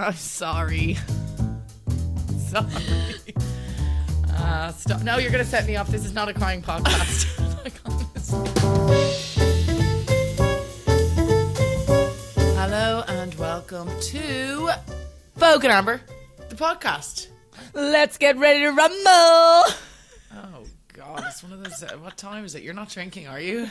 I'm sorry. Sorry. Stop. No, you're going to set me off. This is not a crying podcast. Hello and welcome to Vogue Amber, the podcast. Let's get ready to rumble. Oh, God. It's one of those... what time is it? You're not drinking, are you?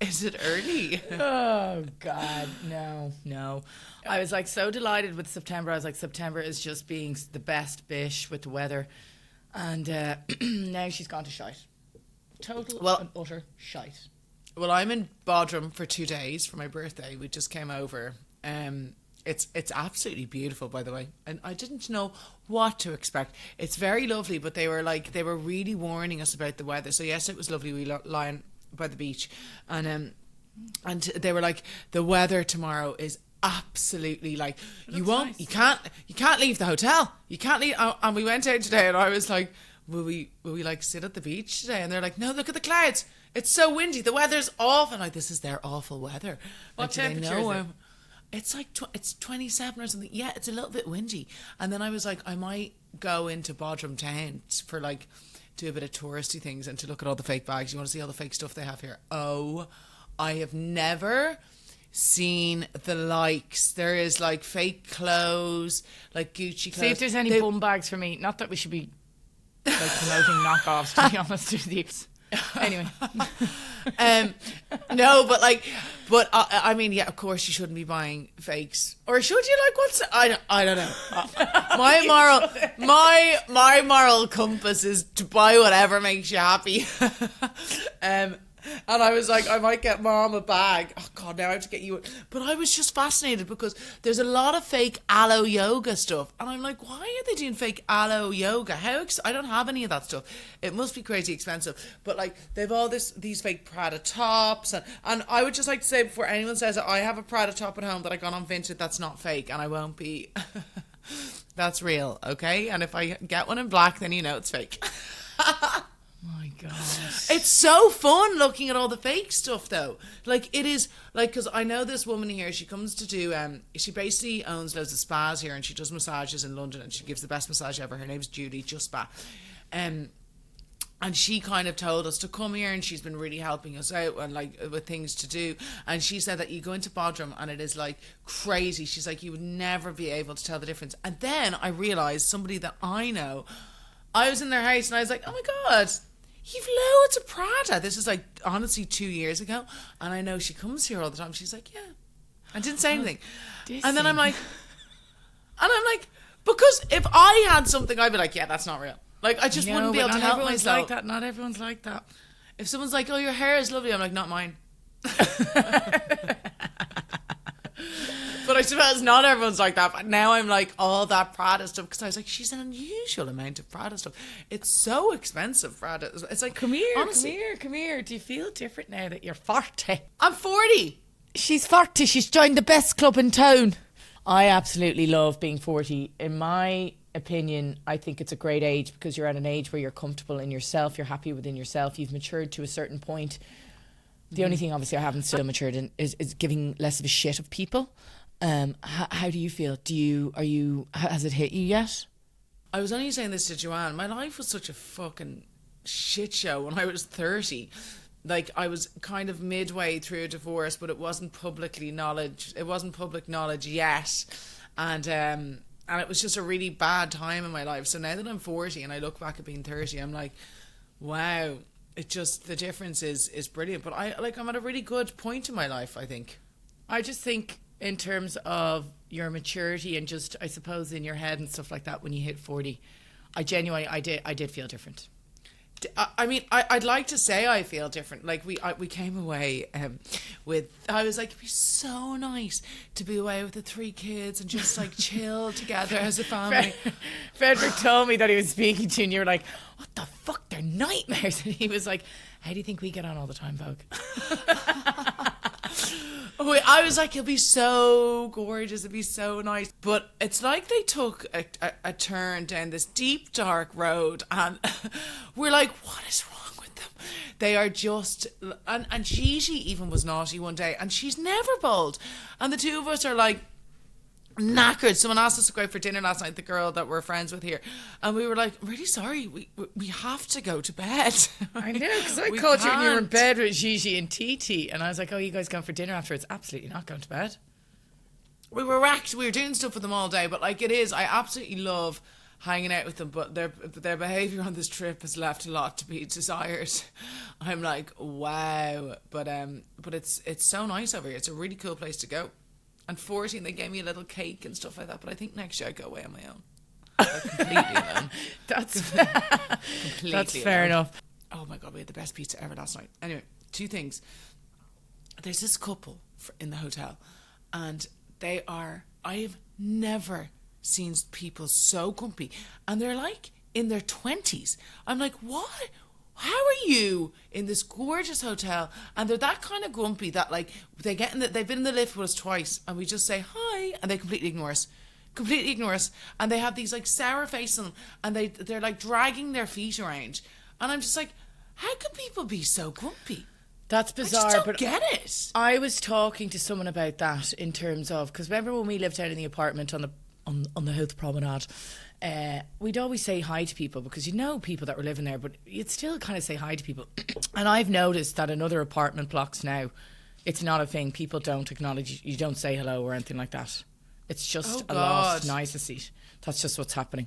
Is it early? Oh, God. No. I was like so delighted with September. I was like, September is just being the best bish with the weather. And now she's gone to shite. Total and utter shite. Well, I'm in Bodrum for 2 days for my birthday. We just came over. It's absolutely beautiful, by the way. And I didn't know what to expect. It's very lovely, but they were really warning us about the weather. So yes, it was lovely. We lying by the beach, and they were like, the weather tomorrow is absolutely like you can't leave the hotel. You can't leave. And we went out today, and I was like, will we like sit at the beach today? And they're like, no, look at the clouds. It's so windy. The weather's awful. And like, this is their awful weather. What temperature is it? It's like it's 27 or something. Yeah, it's a little bit windy. And then I was like, I might go into Bodrum town for like do a bit of touristy things and to look at all the fake bags. You want to see all the fake stuff they have here? Oh, I have never seen the likes. There is like fake clothes, like Gucci clothes. See if there's any bum bags for me. Not that we should be like promoting knockoffs, to be honest with you. Anyway. No, but I mean, yeah, of course you shouldn't be buying fakes, or should you? Like, what's I don't know. My moral compass is to buy whatever makes you happy. And I was like, I might get Mom a bag. Oh God, now I have to get you. But I was just fascinated because there's a lot of fake aloe yoga stuff, and I'm like, why are they doing fake aloe yoga? I don't have any of that stuff. It must be crazy expensive. But like, they've all these fake Prada tops, and I would just like to say before anyone says it, I have a Prada top at home that I got on Vinted that's not fake, and I won't be. That's real, okay? And if I get one in black, then you know it's fake. My God. It's so fun looking at all the fake stuff, though. Like, it is, like, because I know this woman here, she comes to do, she basically owns loads of spas here, and she does massages in London, and she gives the best massage ever. Her name's Judy, Just Spa. And she kind of told us to come here, and she's been really helping us out and like with things to do. And she said that you go into Bodrum and it is like crazy. She's like, you would never be able to tell the difference. And then I realised somebody that I know, I was in their house and I was like, oh my God, you've loads of Prada. This is like honestly 2 years ago, and I know she comes here all the time. She's like, yeah, I didn't say anything. And then I'm like, because if I had something, I'd be like, yeah, that's not real. Like, I just wouldn't be able to help myself. Like that. Not everyone's like that. If someone's like, oh, your hair is lovely, I'm like, not mine. But I suppose not everyone's like that. But now I'm like, all that Prada stuff, because I was like, she's an unusual amount of Prada stuff. It's so expensive, Prada. It's like, come here. Do you feel different now that you're 40? I'm 40. She's 40. She's joined the best club in town. I absolutely love being 40. In my opinion, I think it's a great age because you're at an age where you're comfortable in yourself, you're happy within yourself, you've matured to a certain point. The only thing obviously I haven't still matured in is giving less of a shit of people. How do you feel? Has it hit you yet? I was only saying this to Joanne. My life was such a fucking shit show when I was 30. Like, I was kind of midway through a divorce, but it wasn't public knowledge yet. And it was just a really bad time in my life. So now that I'm 40 and I look back at being 30, I'm like, wow, the difference is brilliant. But I'm at a really good point in my life, I think. I just think in terms of your maturity and just, I suppose, in your head and stuff like that, when you hit 40, I did feel different. I mean, I'd like to say I feel different. Like, we came away I was like, it'd be so nice to be away with the 3 kids and just like chill together as a family. Frederick told me that he was speaking to you and you were like, what the fuck, they're nightmares. And he was like, how do you think we get on all the time, Vogue? I was like, it'll be so gorgeous, it'll be so nice. But it's like they took a turn down this deep, dark road, and we're like, what is wrong with them? They are just, and Gigi even was naughty one day, and she's never bold. And the two of us are like, knackered. Someone asked us to go out for dinner last night, the girl that we're friends with here, and we were like, really sorry, we have to go to bed. I know, because I called you and you were in bed with Gigi and Titi, and I was like, oh, you guys going for dinner afterwards? Absolutely not going to bed. We were wrecked. We were doing stuff with them all day, but like, it is, I absolutely love hanging out with them, but their behaviour on this trip has left a lot to be desired. I'm like, wow. But it's so nice over here. It's a really cool place to go. And 14, they gave me a little cake and stuff like that. But I think next year I go away on my own. Like, completely alone. That's fair enough. Oh my God, we had the best pizza ever last night. Anyway, 2 things. There's this couple in the hotel, and I've never seen people so grumpy. And they're like in their 20s. I'm like, what? How are you in this gorgeous hotel? And they're that kind of grumpy that like they've been in the lift with us twice, and we just say hi, and they completely ignore us. And they have these like sour faces on them, and they're like dragging their feet around. And I'm just like, how can people be so grumpy? That's bizarre. I just don't get it. I was talking to someone about that in terms of, because remember when we lived out in the apartment on the Health Promenade, we'd always say hi to people because you know people that were living there, but you'd still kind of say hi to people. And I've noticed that in other apartment blocks now, it's not a thing. People don't acknowledge you, don't say hello or anything like that. It's just a lost nicety. That's just what's happening.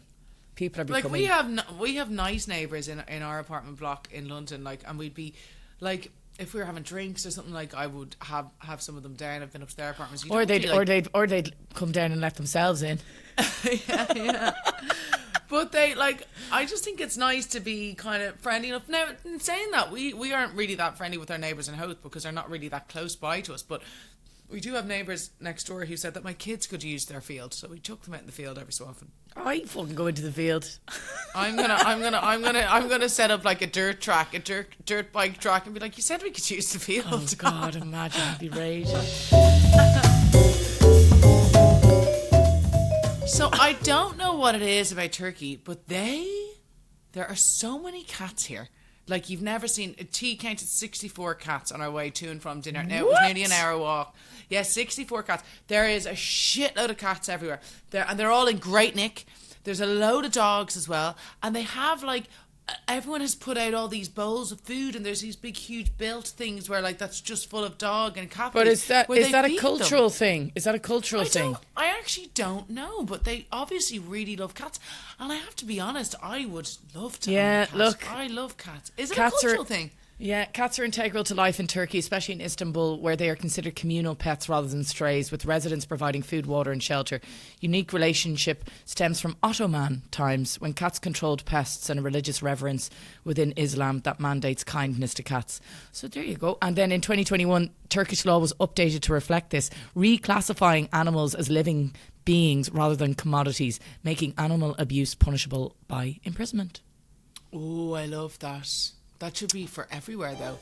People are becoming like, we have nice neighbours in our apartment block in London, like, and we'd be like, if we were having drinks or something, like, I would have some of them down. I've been up to their apartments. Or they'd come down and let themselves in. yeah. But they, like, I just think it's nice to be kind of friendly enough. Now, in saying that, we aren't really that friendly with our neighbours in Howth because they're not really that close by to us. But we do have neighbours next door who said that my kids could use their field, so we took them out in the field every so often. I fucking go into the field. I'm gonna set up like a dirt bike track and be like, you said we could use the field. Oh God, imagine, I'd be raging. So I don't know what it is about Turkey, but there are so many cats here. Like, you've never seen. T counted 64 cats on our way to and from dinner. Now, it was nearly an hour walk. Yeah, 64 cats. There is a shitload of cats everywhere. They're all in great nick. There's a load of dogs as well. And they have, like, everyone has put out all these bowls of food, and there's these big, huge built things where, like, that's just full of dog and cat food. But is that a cultural thing? Is that a cultural thing? I actually don't know, but they obviously really love cats. And I have to be honest, I would love to own a cat. Look, I love cats. Is it a cultural thing? Yeah, cats are integral to life in Turkey, especially in Istanbul, where they are considered communal pets rather than strays, with residents providing food, water and shelter. Unique relationship stems from Ottoman times, when cats controlled pests, and a religious reverence within Islam that mandates kindness to cats. So there you go. And then in 2021, Turkish law was updated to reflect this, reclassifying animals as living beings rather than commodities, making animal abuse punishable by imprisonment. Oh, I love that. That should be for everywhere, though.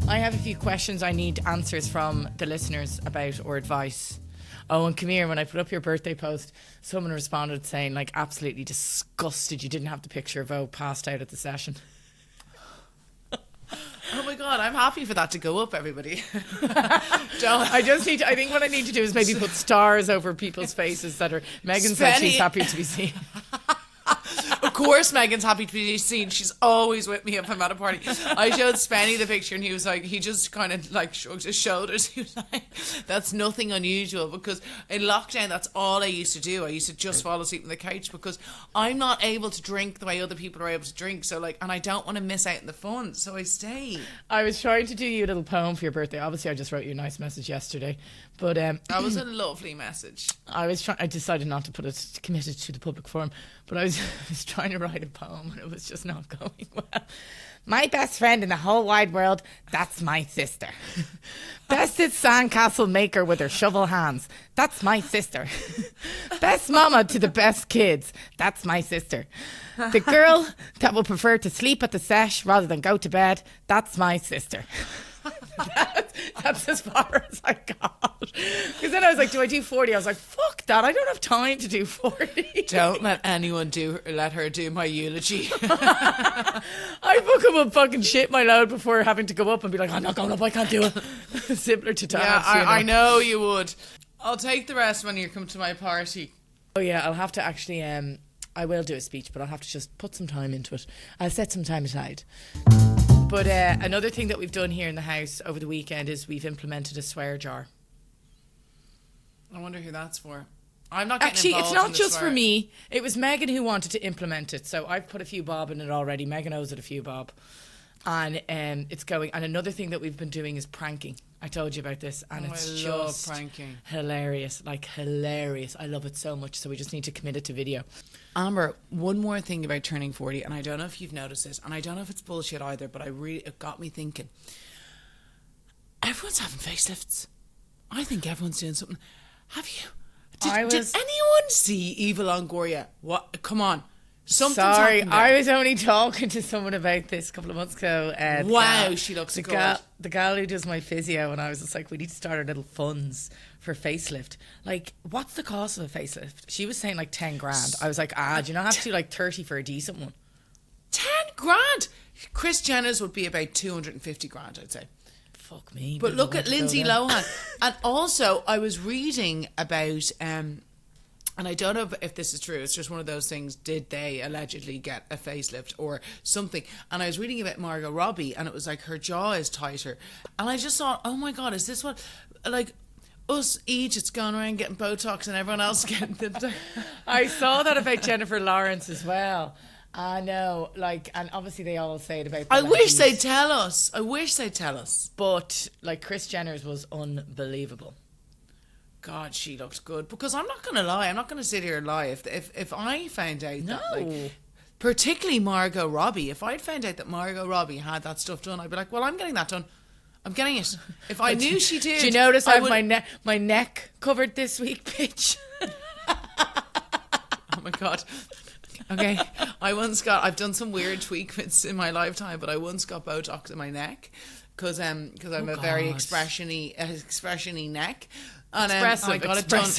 I have a few questions I need answers from the listeners about, or advice. Oh, and come here, when I put up your birthday post, someone responded saying, like, absolutely disgusted you didn't have the picture of Vogue passed out at the session. Oh my God, I'm happy for that to go up, everybody. I think what I need to do is maybe put stars over people's faces that are... Megan said she's happy to be seen. Of course Megan's happy to be seen. She's always with me if I'm at a party. I showed Spenny the picture and he was like, he just kind of like shrugged his shoulders. He was like, that's nothing unusual, because in lockdown that's all I used to do. I used to just fall asleep on the couch because I'm not able to drink the way other people are able to drink. So like, and I don't want to miss out on the fun, so I stay. I was trying to do you a little poem for your birthday. Obviously I just wrote you a nice message yesterday, but that was a lovely message. I decided not to commit it to the public forum, but I was trying to write a poem and it was just not going well. My best friend in the whole wide world, that's my sister. Bestest sandcastle maker with her shovel hands, that's my sister. Best mama to the best kids, that's my sister. The girl that will prefer to sleep at the sesh rather than go to bed, that's my sister. That's as far as I got. Because then I was like, do I do 40? I was like, fuck that, I don't have time to do 40. Don't let anyone let her do my eulogy. I fucking would fucking shit my load before having to go up and be like, I'm not going up, I can't do it. Similar to Tom's Yeah, funeral. I know you would. I'll take the rest when you come to my party. Oh yeah, I'll have to actually. I will do a speech, but I'll have to just put some time into it. I'll set some time aside. But another thing that we've done here in the house over the weekend is we've implemented a swear jar. I wonder who that's for. I'm not getting Actually, it's involved not in the just swear. for me. It was Megan who wanted to implement it. So I've put a few bob in it already. Megan owes it a few bob. And it's going. And another thing that we've been doing is pranking. I told you about this. And it's I love just pranking. hilarious. Like, hilarious. I love it so much. So we just need to commit it to video. Amber, one more thing about turning 40, and I don't know if you've noticed this, and I don't know if it's bullshit either, but it got me thinking. Everyone's having facelifts. I think everyone's doing something. Have you? Did anyone see Eva Longoria? What? Come on. Something's Sorry, happened there. I was only talking to someone about this a couple of months ago. Wow, she looks good. The gal who does my physio, and I was just like, we need to start our little funds for facelift. Like, what's the cost of a facelift? She was saying like 10 grand. I was like, do you not have to do like 30 for a decent one? 10 grand? Chris Jenner's would be about 250 grand, I'd say. Fuck me. But look at Lindsay Lohan. Lohan. And also, I was reading about, and I don't know if this is true, it's just one of those things, did they allegedly get a facelift or something? And I was reading about Margot Robbie, and it was like her jaw is tighter. And I just thought, oh my God, is this what, like, us Egypt's going around getting Botox and everyone else getting the... I saw that about Jennifer Lawrence as well. I know, like, and obviously they all say it about the I wish ladies. they'd tell us. I wish they'd tell us. But, like, Kris Jenner's was unbelievable. God, she looked good. Because I'm not going to lie. I'm not going to sit here and lie. If I found out that, like, particularly Margot Robbie, if I'd found out that Margot Robbie had that stuff done, I'd be like, well, I'm getting that done. I'm getting it. If I knew she did. Do you notice I have my neck covered this week, bitch? Oh my God. Okay. I've done some weird tweakments in my lifetime, but I once got Botox in my neck because I'm a very expressiony neck. And I got it done.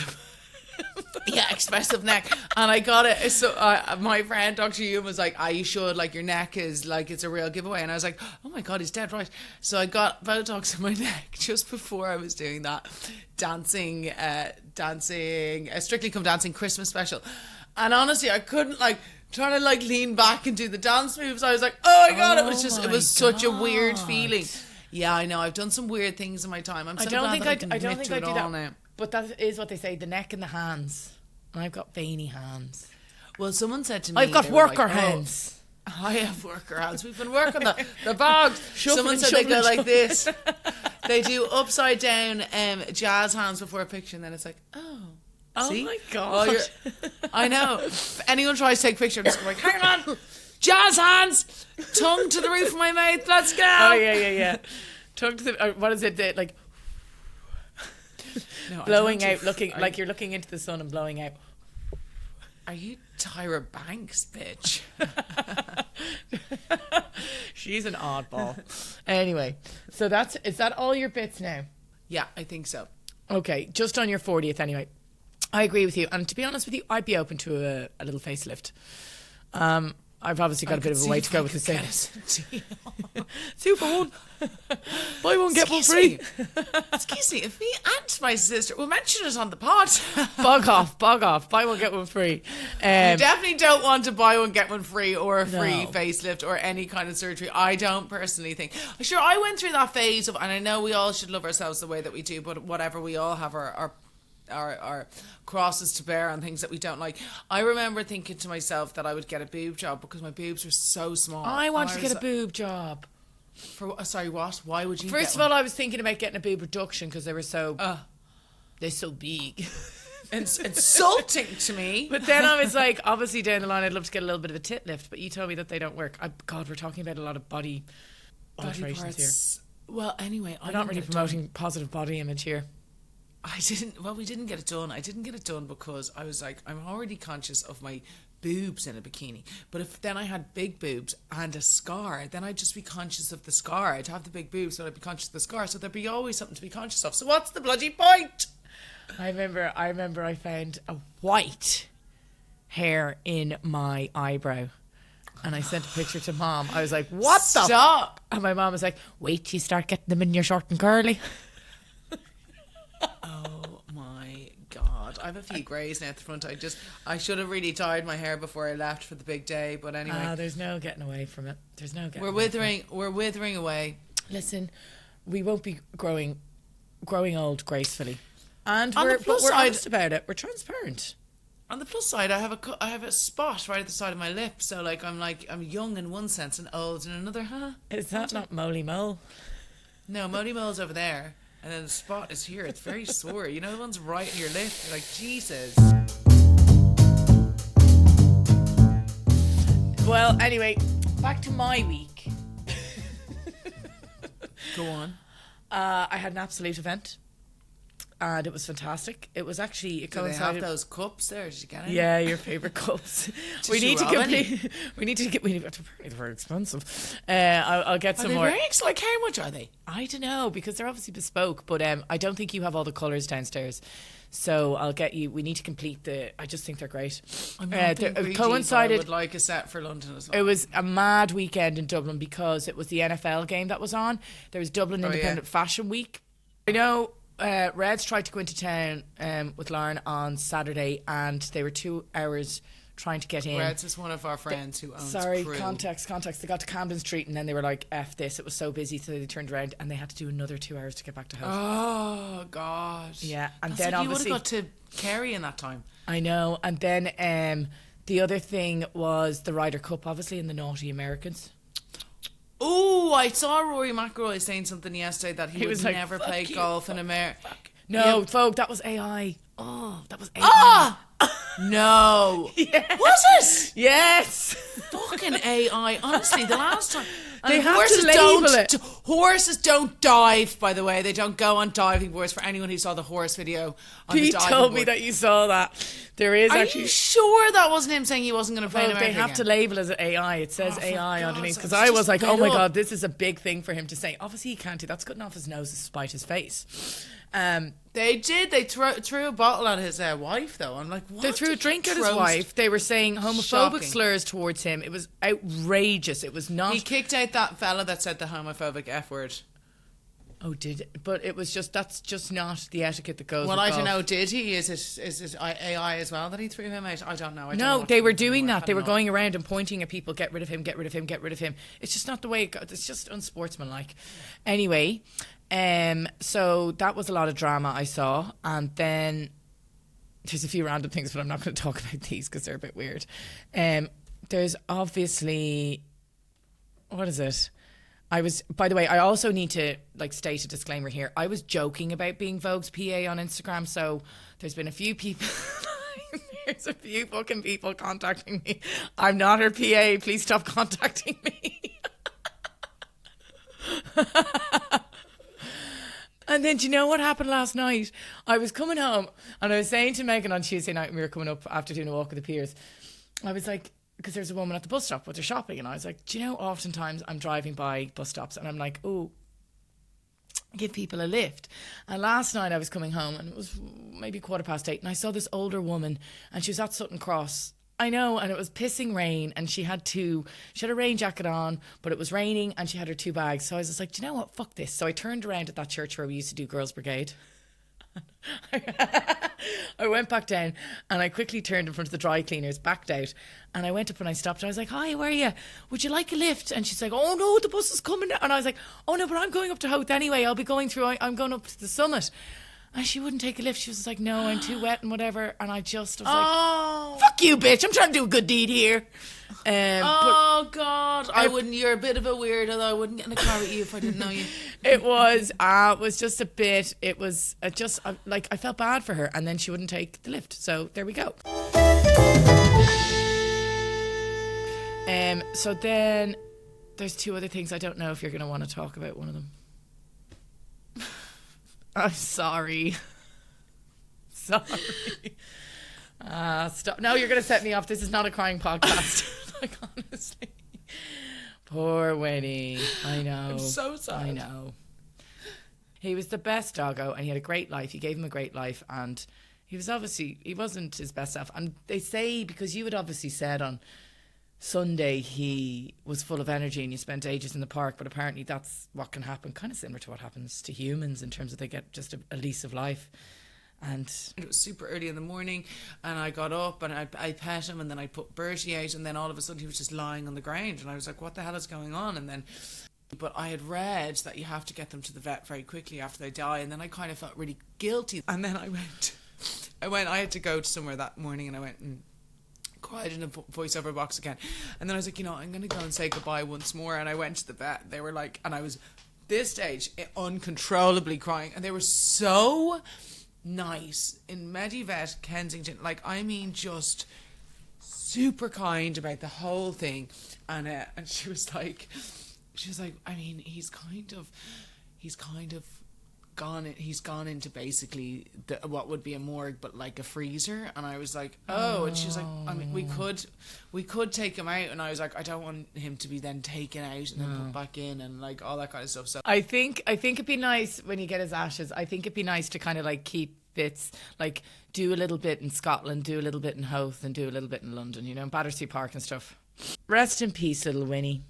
Yeah, expressive neck. And I got it. So my friend, Dr. Hume, was like, you should, like, your neck is like, it's a real giveaway. And I was like, oh my God, he's dead right. So I got Botox in my neck just before I was doing that dancing, Strictly Come Dancing Christmas special. And honestly, I couldn't, like, trying to, like, lean back and do the dance moves. I was like, oh my God, it was such a weird feeling. Yeah, I know. I've done some weird things in my time. I'm so glad that I don't think I do that now. But that is what they say, the neck and the hands. And I've got veiny hands. Well, someone said to me, I've got worker hands. I have worker hands. We've been working the bogs. Someone said they shuffling, go like this. They do upside down jazz hands before a picture, and then it's like, Oh see? my God. I know. If anyone tries to take a picture, I'm just going, hang on. Jazz hands. Tongue to the roof of my mouth. Let's go. Oh, yeah. Tongue to the... what is it? Like... No, blowing out, like you're looking into the sun and blowing out. Are you Tyra Banks, bitch? She's an oddball. Anyway, so is that all your bits now? Yeah, I think so. Okay, just on your 40th anyway. I agree with you. And to be honest with you, I'd be open to a little facelift. I've obviously got a bit of a way to go with the same. 2 for 1. Buy one, get one free. Excuse me, if me and my sister, we'll mention it on the pod. Bog off. Buy one, get one free. You definitely don't want to buy one, get one free, or a free facelift or any kind of surgery. I don't personally think. Sure, I went through that phase of, and I know we all should love ourselves the way that we do, but whatever, we all have our crosses to bear and things that we don't like. I remember thinking to myself that I would get a boob job because my boobs were so small. I wanted to get a boob job. Sorry, what? Why would you? First of all, I was thinking about getting a boob reduction because they were so they're so big. Insulting to me. But then I was like, obviously down the line I'd love to get a little bit of a tit lift, but you told me that they don't work. God, we're talking about a lot of body alterations parts here. Well, anyway, I'm not really promoting positive body image here. We didn't get it done. I didn't get it done because I was like, I'm already conscious of my boobs in a bikini. But if then I had big boobs and a scar, then I'd just be conscious of the scar. I'd have the big boobs, but I'd be conscious of the scar. So there'd be always something to be conscious of. So what's the bloody point? I remember I found a white hair in my eyebrow. And I sent a picture to Mom. I was like, what the? Stop. And my mom was like, wait till you start getting them in your short and curly. God, I have a few greys now at the front. I should have really dyed my hair before I left for the big day. But anyway, there's no getting away from it. There's no getting. We're withering away. Listen, we won't be growing old gracefully, and On the we're plus side- honest about it. We're transparent. On the plus side, I have a spot right at the side of my lip. So I'm young in one sense and old in another. Huh? Is that not moly mole? No, Moly Mole's over there. And then the spot is here. It's very sore. You know, the one's right in your lip. You're like, Jesus. Well, anyway, back to my week. Go on. I had an absolute event, and it was fantastic. It was actually Do they have those cups there? Did you get any? Yeah, your favourite cups. we need to complete. We need to get. Apparently, they're very expensive. I'll get some more. Like, how much are they? I don't know, because they're obviously bespoke, but I don't think you have all the colours downstairs. So I'll get you. We need to complete I just think they're great. I'm not being greedy, coincided. but I would like a set for London as well. It was a mad weekend in Dublin because it was the NFL game that was on. There was Dublin Independent Fashion Week. I know Reds tried to go into town with Lauren on Saturday, and they were 2 hours trying to get in. Reds is one of our friends who owns Crew. Context. They got to Camden Street, and then they were like, F this. It was so busy, so they turned around, and they had to do another 2 hours to get back to house. Oh, God. Yeah, and That's then like obviously... you would have got to Kerry in that time. I know, and then the other thing was the Ryder Cup, obviously, and the naughty Americans. Oh, I saw Rory McIlroy saying something yesterday that he would like, never play golf in America. No, Vogue, that was AI. Oh, that was AI. Ah! No. Yes. Was it? Yes. Fucking AI. Honestly, the last time. They have horses to label don't, it. Horses don't dive, by the way. They don't go on diving boards. For anyone who saw the horse video on the Pete diving told board. me that you saw that. There is Are actually... you sure that wasn't him saying he wasn't going to play in Well, America they have again? to label as AI. It says for AI God's underneath. sake, Because it's I was just like, made oh my up. God, this is a big thing for him to say. Obviously, he can't do that's cutting off his nose to spite his face. They did. They threw a bottle at his wife, though. I'm like, what? They threw a did drink he at his roast? wife. They were saying homophobic Shocking. slurs towards him. It was outrageous. It was not... He kicked out that fella that said the homophobic F word. Oh, did it? But it was just... That's just not the etiquette that goes Well, with I don't golf. know. Did he? Is it AI as well that he threw him out? I don't know. I don't know No, what they to were do doing anymore. that. They I were don't know. going around and pointing at people, get rid of him, get rid of him, get rid of him. It's just not the way it goes. It's just unsportsmanlike. Anyway, so that was a lot of drama I saw. And then there's a few random things, but I'm not going to talk about these because they're a bit weird. There's obviously... What is it? By the way, I also need to state a disclaimer here. I was joking about being Vogue's PA on Instagram, so there's been a few people... There's a few fucking people contacting me. I'm not her PA. Please stop contacting me. And then do you know what happened last night? I was coming home and I was saying to Megan on Tuesday night when we were coming up after doing a walk with the piers, I was like, because there's a woman at the bus stop with her shopping, and I was like, do you know, oftentimes I'm driving by bus stops and I'm like, oh, give people a lift. And last night I was coming home and it was maybe 8:15 and I saw this older woman and she was at Sutton Cross. I know, and it was pissing rain, and she had a rain jacket on, but it was raining, and she had her 2 bags. So I was just like, do you know what? Fuck this. So I turned around at that church where we used to do Girls' Brigade. I went back down, and I quickly turned in front of the dry cleaners, backed out, and I went up and I stopped, and I was like, hi, where are you? Would you like a lift? And she's like, oh no, the bus is coming down. And I was like, oh no, but I'm going up to Howth anyway. I'll be going through, I'm going up to the summit. And she wouldn't take a lift. She was like, no, I'm too wet and whatever. And I was like, fuck you, bitch. I'm trying to do a good deed here. God. I wouldn't. You're a bit of a weirdo, though. I wouldn't get in a car with you if I didn't know you. It was just a bit, it was just, I felt bad for her. And then she wouldn't take the lift. So there we go. So then there's 2 other things. I don't know if you're going to want to talk about one of them. I'm sorry. Stop. No, you're going to set me off. This is not a crying podcast. Honestly. Poor Winnie. I know. I'm so sad. I know. He was the best doggo and he had a great life. You gave him a great life, and he wasn't his best self. And they say, because you had obviously said on Sunday he was full of energy and you spent ages in the park, but apparently that's what can happen, kind of similar to what happens to humans in terms of they get just a lease of life. And it was super early in the morning, and I got up and I pet him, and then I put Bertie out, and then all of a sudden he was just lying on the ground, and I was like, what the hell is going on? And then, but I had read that you have to get them to the vet very quickly after they die, and then I kind of felt really guilty. And then I had to go to somewhere that morning, and I went and cried in a voiceover box again. And then I was like, I'm going to go and say goodbye once more. And I went to the vet. They were like, and I was this stage uncontrollably crying, and they were so nice in Medivet Kensington, like, I mean, just super kind about the whole thing. And she was like, I mean, he's gone into basically what would be a morgue, but like a freezer. And I was like, and she's like, I mean, we could take him out. And I was like, I don't want him to be then taken out and then put back in and like all that kind of stuff. So I think it'd be nice when you get his ashes. I think it'd be nice to kind of like keep bits, like do a little bit in Scotland, do a little bit in Howth, and do a little bit in London, in Battersea Park and stuff. Rest in peace, little Winnie.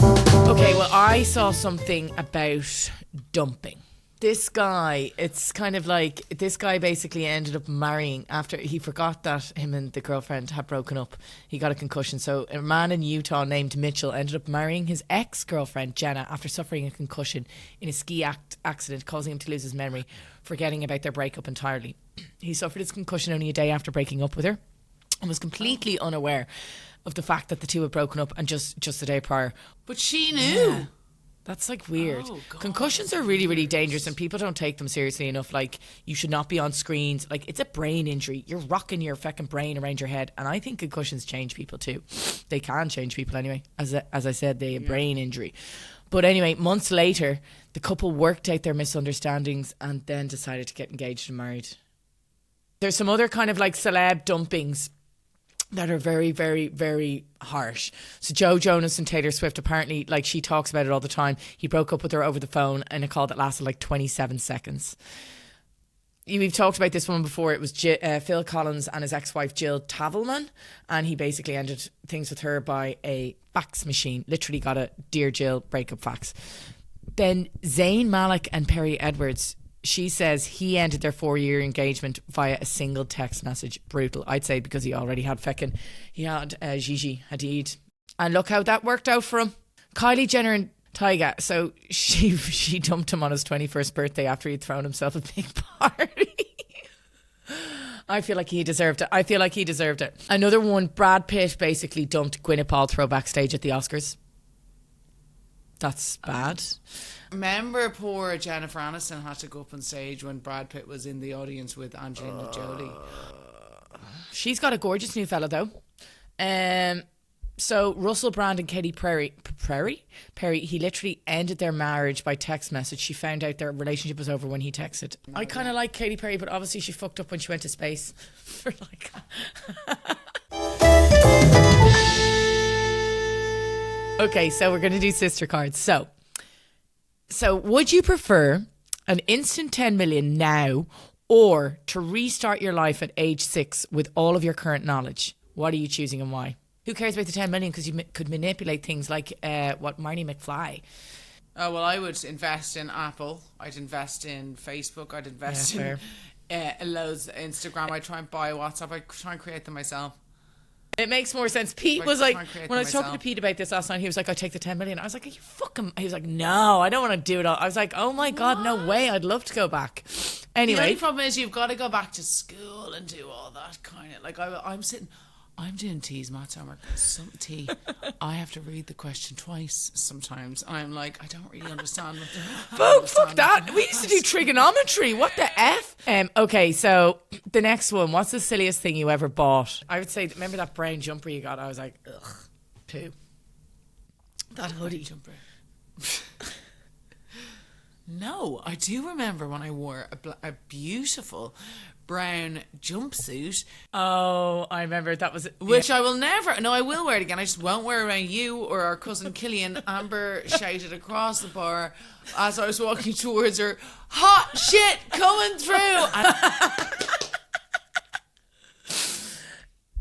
Okay, well, I saw something about dumping. This guy, it's kind of like, this guy basically ended up marrying after he forgot that him and the girlfriend had broken up. He got a concussion. So a man in Utah named Mitchell ended up marrying his ex-girlfriend, Jenna, after suffering a concussion in a ski accident, causing him to lose his memory, forgetting about their breakup entirely. He suffered his concussion only a day after breaking up with her and was completely unaware of the fact that the two had broken up, and just the day prior. But she knew. Yeah. That's like weird. Concussions are really, really dangerous, and people don't take them seriously enough. Like, you should not be on screens. Like, it's a brain injury. You're rocking your fucking brain around your head. And I think concussions change people too. They can change people anyway. As I said, they a brain injury. But anyway, months later, the couple worked out their misunderstandings and then decided to get engaged and married. There's some other kind of like celeb dumpings that are very, very, very harsh. So Joe Jonas and Taylor Swift, apparently, like, she talks about it all the time. He broke up with her over the phone in a call that lasted like 27 seconds. We've talked about this one before. It was Phil Collins and his ex-wife Jill Tavelman, and he basically ended things with her by a fax machine. Literally got a Dear Jill breakup fax. Then Zayn Malik and Perry Edwards, she says he ended their 4-year engagement via a single text message. Brutal, I'd say, because he already had Gigi Hadid. And look how that worked out for him. Kylie Jenner and Tyga. So she dumped him on his 21st birthday after he'd thrown himself a big party. I feel like he deserved it. Another one, Brad Pitt basically dumped Gwyneth Paltrow backstage at the Oscars. That's bad. Remember poor Jennifer Aniston had to go up on stage when Brad Pitt was in the audience with Angelina Jolie. She's got a gorgeous new fella though. So Russell Brand and Katy Perry, he literally ended their marriage by text message. She found out their relationship was over when he texted. I kind of like Katy Perry, but obviously she fucked up when she went to space. For like... Okay, so we're going to do sister cards. So would you prefer an instant 10 million now, or to restart your life at age 6 with all of your current knowledge? What are you choosing and why? Who cares about the 10 million? Because you could manipulate things like Marnie McFly. Oh, well, I would invest in Apple. I'd invest in Facebook. I'd invest in loads of Instagram. I'd try and buy WhatsApp. I'd try and create them myself. It makes more sense. Pete was like, when I was talking to Pete about this last night, he was like, I'd take the 10 million. I was like, are you fucking... He was like, no, I don't want to do it all. I was like, oh my God, no way. I'd love to go back. Anyway. The only problem is you've got to go back to school and do all that kind of... Like, I'm doing T's maths homework. Some T. I have to read the question twice sometimes. I'm like, I don't really understand what fuck that. We used to do trigonometry. What the F? Okay, so the next one. What's the silliest thing you ever bought? I would say, remember that brown jumper you got? I was like, ugh, poo. That hoodie jumper. No, I do remember when I wore a beautiful brown jumpsuit. Oh, I remember that was... Which I will never... No, I will wear it again. I just won't wear it around you or our cousin Killian. Amber shouted across the bar as I was walking towards her, hot shit coming through.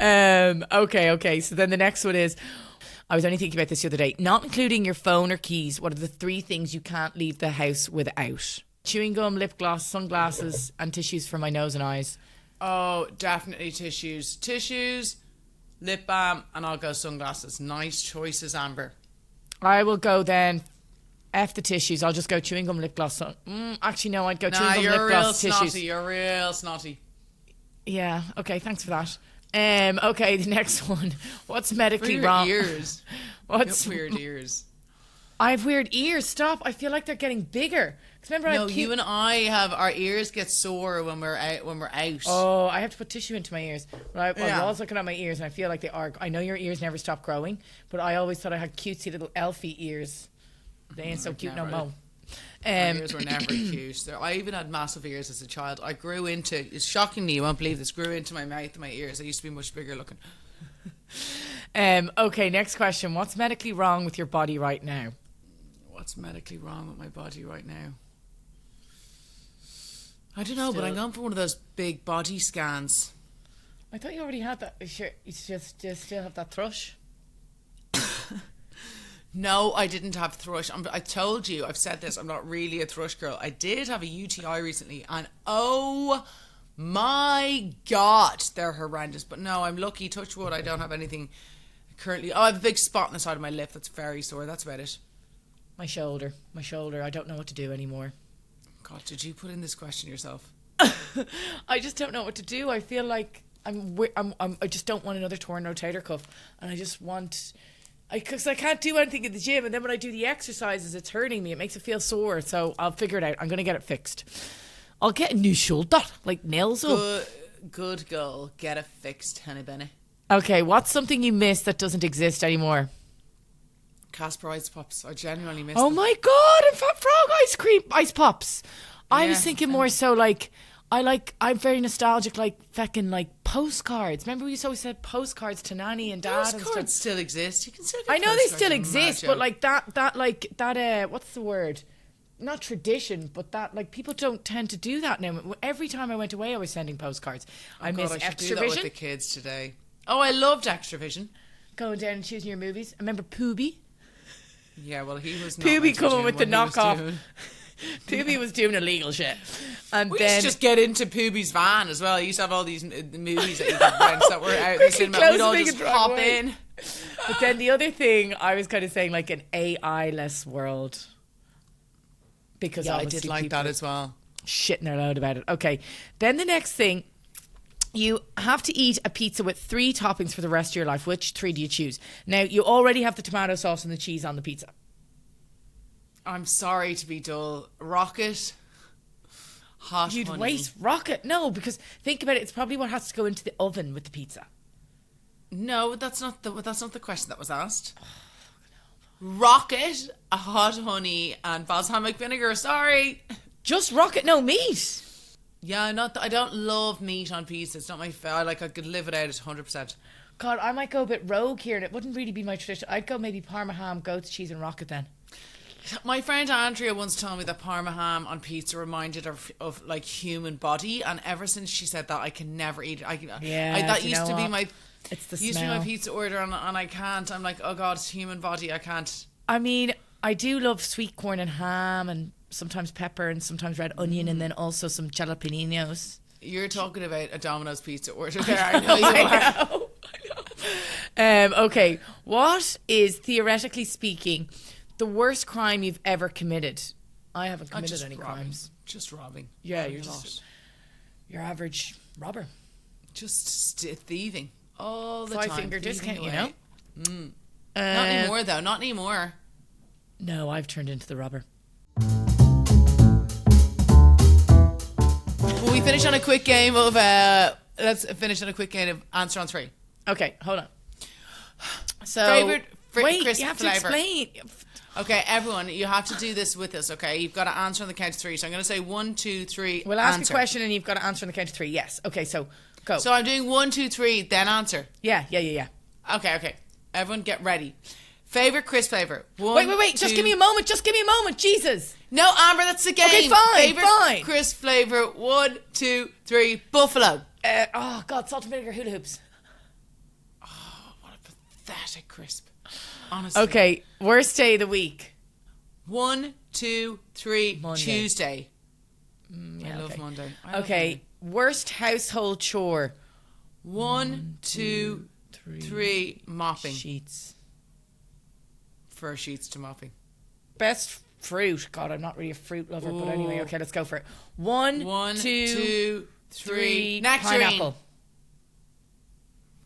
Okay. So then the next one is... I was only thinking about this the other day. Not including your phone or keys, what are the 3 things you can't leave the house without? chewing gum, lip gloss, sunglasses, and tissues for my nose and eyes. Oh, definitely tissues. Tissues, lip balm, and I'll go sunglasses. Nice choices, Amber. I will go then. F the tissues. I'll just go chewing gum, lip gloss. Actually, no, I'd go chewing gum, lip gloss, tissues. You're real snotty. Yeah. Okay. Thanks for that. Okay. The next one. What's medically wrong? Ears. What's weird ears? I have weird ears. Stop. I feel like they're getting bigger. Remember, no, you and I have our ears get sore when we're out. Oh, I have to put tissue into my ears. But I was looking at my ears and I feel like they are. I know your ears never stop growing, but I always thought I had cutesy little elfie ears. They ain't so cute no more. My ears were never cute. I even had massive ears as a child. I grew into, it's shocking me, you won't believe this, grew into my mouth and my ears. I used to be much bigger looking. Okay, next question. What's medically wrong with your body right now? What's medically wrong with my body right now? I don't know, but I'm going for one of those big body scans. I thought you already had that. Sure, you just still have that thrush. No, I didn't have thrush. I told you, I've said this, I'm not really a thrush girl. I did have a UTI recently, and oh my God, they're horrendous. But no, I'm lucky, touch wood, I don't have anything currently. Oh, I have a big spot on the side of my lip that's very sore. That's about it. My shoulder. I don't know what to do anymore. God, did you put in this question yourself? I just don't know what to do. I feel like I just don't want another torn rotator cuff, and I just want, because I can't do anything in the gym, and then when I do the exercises, it's hurting me. It makes it feel sore. So I'll figure it out. I'm gonna get it fixed. I'll get a new shoulder, like nails up. Good girl. Get it fixed, honey bunny. Okay, what's something you miss that doesn't exist anymore? Casper ice pops. I genuinely miss them. My God, and Fat Frog ice pops. I was thinking more so like I'm very nostalgic, like feckin' like postcards. Remember we used to always send postcards to nanny and dad. Postcards still exist. You can still get I know they still exist, but like that what's the word? Not tradition, but that like people don't tend to do that now. Every time I went away, I was sending postcards. I miss Extra Vision with the kids today. Oh, I loved Extra Vision. Going down and choosing your movies. I remember Pooby. Yeah, well, he was not Pooby coming with the knockoff. Pooby was doing illegal shit. And we then used to just get into Pooby's van as well. I used to have all these movies that you could rent that were out in the cinema. We'd all just hop in. But then the other thing, I was kind of saying like an AI-less world. Because I did like that as well. Shitting their load about it. Okay. Then the next thing, you have to eat a pizza with 3 toppings for the rest of your life. Which 3 do you choose? Now, you already have the tomato sauce and the cheese on the pizza. I'm sorry to be dull. Rocket, hot You'd honey. waste rocket. No, because think about it. It's probably what has to go into the oven with the pizza. No, that's not the question that was asked. Rocket, a hot honey, and balsamic vinegar. Sorry. Just rocket, no meat. Yeah, I don't love meat on pizza. It's not my I could live without it 100%. God, I might go a bit rogue here, and it wouldn't really be my tradition. I'd go maybe Parma ham, goat's cheese, and rocket then. My friend Andrea once told me that Parma ham on pizza reminded her of like human body, and ever since she said that, I can never eat it. That used to be my. It's the used smell. to be my pizza order, and I can't. I'm like, oh God, it's human body. I can't. I mean, I do love sweet corn and ham, and sometimes pepper, and sometimes red onion, and then also some jalapenos. You're talking about a Domino's pizza order there. I know you are. Okay, what is, theoretically speaking, the worst crime you've ever committed? I haven't committed any crimes. Just robbing. Yeah, you're just your average robber. Just thieving all the time. 5-finger discount, you know. Not anymore, though. Not anymore. No, I've turned into the robber. Will we finish on a quick game of let's finish on a quick game of answer on 3. Okay, hold on. So favorite wait, crisp you have flavor. to explain. Okay, everyone, you have to do this with us. Okay, you've got to answer on the count of 3. So I'm going to say 1, 2, 3. We'll ask a question and you've got to answer on the count of 3. Yes. Okay, so go. So I'm doing 1, 2, 3, then answer. Yeah. Okay. Everyone, get ready. Favorite crisp flavor. Wait. Just give me a moment. Jesus. No, Amber, that's the game. Okay, fine. Favorite crisp flavor. 1, 2, 3. Buffalo. Oh God, salt and vinegar hula hoops. Oh, what a pathetic crisp. Honestly. Okay, worst day of the week. 1, 2, 3. Monday. Tuesday. I love Monday. Okay, worst household chore. 1, 2, 3. Mopping. Sheets. For sheets to mopping. Best fruit. God, I'm not really a fruit lover, but anyway, okay, let's go for it. 1, 2, 3. Nectarine. Pineapple.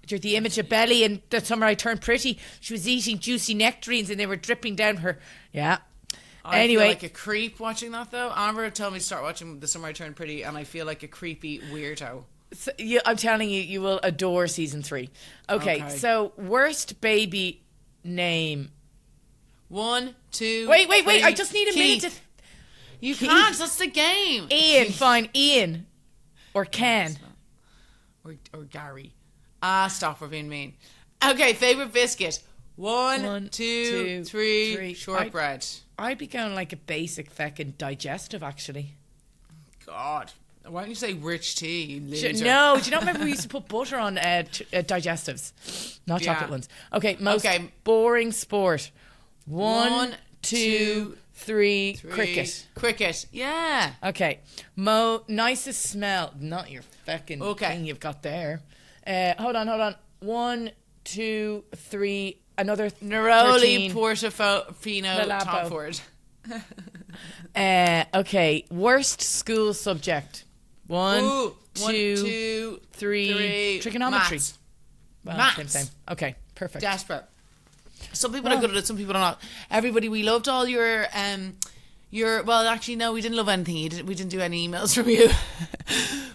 You're the image of Belly in The Summer I Turned Pretty. She was eating juicy nectarines and they were dripping down her. Yeah. I feel like a creep watching that though. Amber told me to start watching The Summer I Turned Pretty, and I feel like a creepy weirdo. So, I'm telling you, you will adore season 3. Okay, so worst baby name. 1, 2. Wait. 3. I just need a minute to. You can't. That's the game. Ian, fine. Ian, or Ken, or Gary. Stop. We're being mean. Okay, favorite biscuit. 1, 2, 3. Shortbread. I'd be going like a basic feckin' digestive, actually. God. Why don't you say rich tea, you loser? No, do you not remember we used to put butter on digestives? Not chocolate ones. Okay, most boring sport. 1, 2, 3. Cricket. Yeah. Okay. Nicest smell. Not your feckin' thing you've got there. Hold on. 1, 2, 3. Another Neroli Portofino Tom Ford. Okay. Worst school subject. 1, 2, 3. Trigonometry. Maths. Well, Maths. Same. Okay. Perfect. Desperate. Some people are good at it, some people are not. Everybody, we loved all your well, actually no, we didn't love anything. We didn't do any emails from you.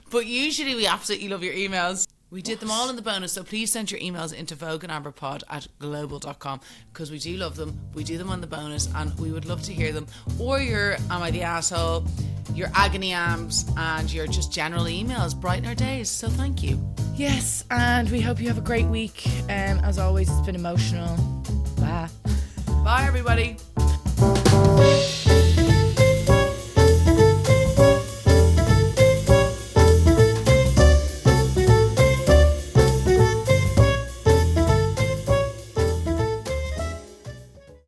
But usually we absolutely love your emails. We did them all in the bonus, so please send your emails into vogueandamberpod@global.com, because we do love them. We do them on the bonus and we would love to hear them. Or your Am I the Asshole, your agony ams, and your just general emails brighten our days. So thank you. Yes, and we hope you have a great week. As always, it's been emotional. Bye. Bye everybody.